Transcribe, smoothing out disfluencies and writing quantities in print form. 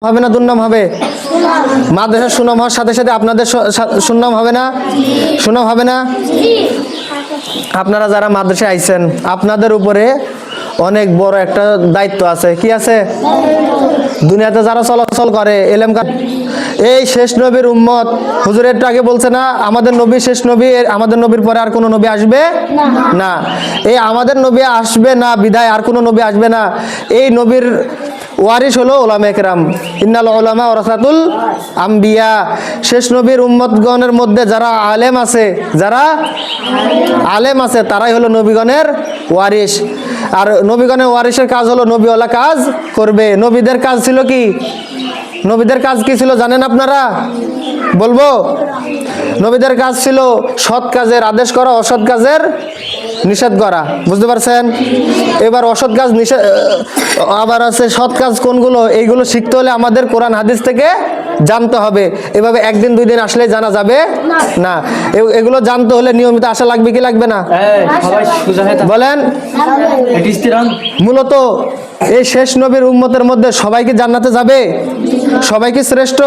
হবে না দুর্নাম হবে? মাদ্রাসার সুনাম হওয়ার সাথে সাথে আপনাদের সুনাম হবে না? সুনাম হবে না? আপনারা যারা মাদ্রাসায় আইছেন আপনাদের উপরে অনেক বড় একটা দায়িত্ব আছে। কি আছে? দুনিয়াতে যারা চলাচল করে এলেম এই শেষ নবীর উম্মত, হুজুর একটু আগে বলছে না আমাদের নবী শেষ নবী, আমাদের নবীর পরে আর কোনো নবী আসবে না। এই আমাদের নবী আসবে না বিদায় আর কোনো নবী আসবে না। এই নবীর ওয়ারিস হলো উলামায়ে কেরাম। ইন্নাল উলামা ওয়ারাসাতুল আম্বিয়া। শেষ নবীর উম্মতগণের মধ্যে যারা আলেম আছে, যারা আলেম আছে তারাই হলো নবীগণের ওয়ারিস। আর নবীগণের ওয়ারিসের কাজ হলো নবীওয়ালা কাজ করবে। নবীদের কাজ ছিল কি? নবীদের কাজ কি ছিল জানেন আপনারা? বলবো? নবীদের কাজ ছিল সৎ কাজের আদেশ করা, অসৎ কাজের নিষেধ করা। বুঝতে পারছেন? এবার অসৎ কাজ নিষেধ, আবার আছে সৎ কাজ কোনগুলো, এইগুলো শিখতে হলে আমাদের কোরআন হাদিস থেকে জানতে হবে। এভাবে একদিন দুই দিন আসলে জানা যাবে না। এগুলো জানতে হলে নিয়মিত আসা লাগবে কি লাগবে না? বলেন। মূলত এই শেষ নবীর উম্মতের মধ্যে সবাই কি জান্নাতে যাবে? সবাই কি শ্রেষ্ঠ?